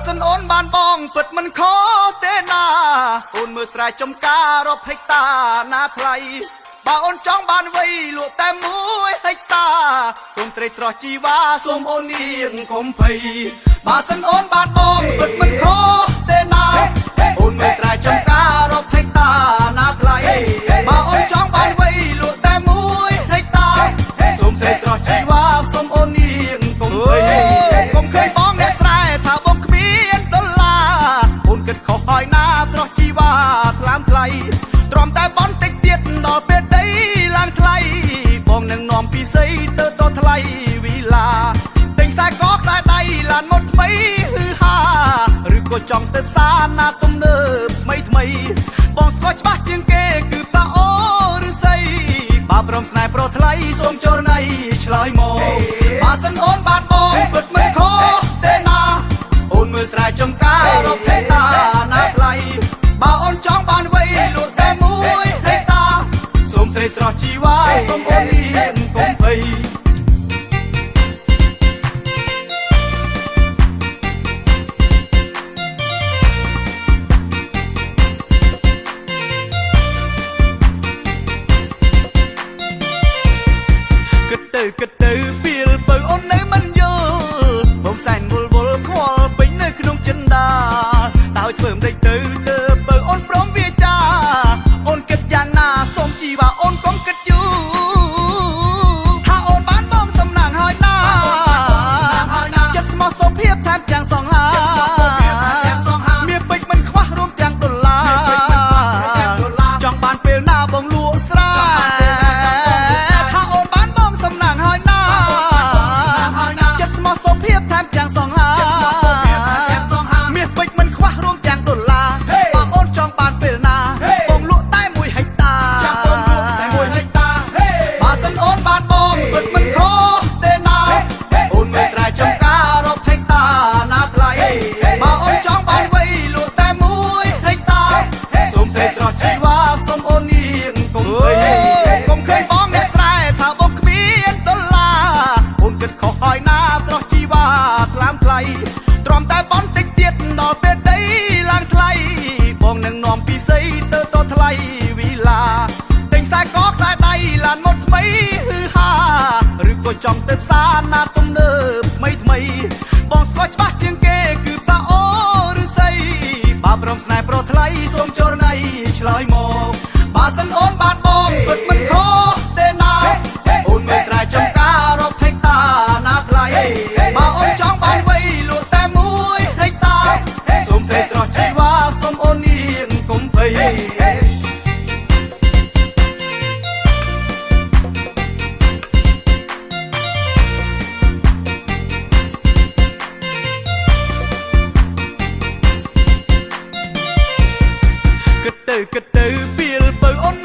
សិនអូនបានបងពិតមិនខុសទេណាអូនមើលស្រែចំការរាប់ហិកតាណាថ្លៃបើអូនចង់បានវ័យលក់តែ1ហិកតាសូមស្រីស្រស់ជីវ៉ាសូមអូននាងកុំភ័យបើសិនអូនបានបងពិតមិនខុសទេណាអូនមើលស្រែចំការរាប់ហិកតាណាថ្លៃបើអូនចង់បានវ័យលក់តែ1ហិកតាសូមស្រីស្រស់ជីវ៉ាសូមអូននាងកុំភ័យកុំឃើញបងអ្នកស្រែថាបងគ្មានដុល្លារអូនគិតខុសហើយណាស្រស់ជីវ៉ាថ្លាមថ្លៃទ្រាំតែបន់តិចទៀតដល់ពេលដីឡើងថ្លៃបងនឹងនាំពីសីទៅតថ្លៃវិឡាទិញខ្សែកខ្សែដៃឡានមកថ្មីហឺហាឬក៏ចង់ទៅផ្សារណាទំនើបថ្មីបងស្គាល់ច្បាស់ជាងគេគឺផ្សារអូឬសីបើព្រមស្នេហ៍ប្រថ្លៃសូមចូលណៃឆ្លើយមកបើសិនអូនបានបងពិតមិនខុសទេណាអូនមើលស្រែចំការរកហេតាណាថ្លៃបើអូនចង់បានវ័យលក់តែ1ហេតាសូមស្រីស្រស់ជីវ៉ាសូមអូននាងកុំភ័យគិតទៅពេលបើអូននៅមិនយល់បងសែនវល់ខ្វល់ពេញនៅក្នុងចិនដាតើធ្វើមិនទៅបើអូនព្រមវាចាអូនគិតយ៉ាងណាសូមជីវ៉ាអូនកុំគិតយូរថាអូនបានបងសំណាងហើយណាចិត្តស្មោះសុភាពថែមទាំងសងហាមានពេជ្រមិនខ្វះរួមទាំងដុល្លារចង់បានពេលណាបងលក់ស្រែថាអូនបានបងសំណាងហើយណាចិត្តស្មោះសុភាពថែមទាំងសងហាមានពេជ្រមិនខ្វះរួមទាំងដុល្លារបើអូនចង់បានពេលណាបងលក់តែ1ហិកតាចាំបងលក់តែ1ហិកតាបើសិនអូនបានបងពិតមិនខុសទេណាអូនមើលស្រែចំការរាប់ហិកតាណាថ្លៃបើអូនចង់បានវ័យលក់តែ1ហិកតាសូមស្រីស្រស់ជីវ៉ាសូមអូននាងកុំភ័យកុំឃើញបងអ្នកស្រែថាបងគ្មានដុល្លារអូនគិតខុសហើយណាស្រស់ជីវ៉ាថ្លាមថ្លៃទ្រាំតែបន់តិចទៀតដល់ពេលដីឡើងថ្លៃបងនឹងនាំពីសីទៅតថ្លៃវិឡាទិញខ្សែកខ្សែដៃឡានមកថ្មីហឺហាឬក៏ចង់ទៅផ្សារណាទំនើបថ្មីបងស្គាល់ច្បាស់ជាងគេគឺផ្សារអូឬសីបើព្រមស្នេហ៍ប្រថ្លៃសូមចូលណៃឆ្លើយមកបើសិនអូនបានបងពិតមិនខុសទេណាអូនមើលស្រែចំការរាប់ហិកតាណាថ្លៃបើអូនចង់បានវ័យលក់តែ1ហិកតាសូមស្រីស្រស់ជីវ៉ាសូមអូននាងកុំភ័យគិតទៅពេលបើអូន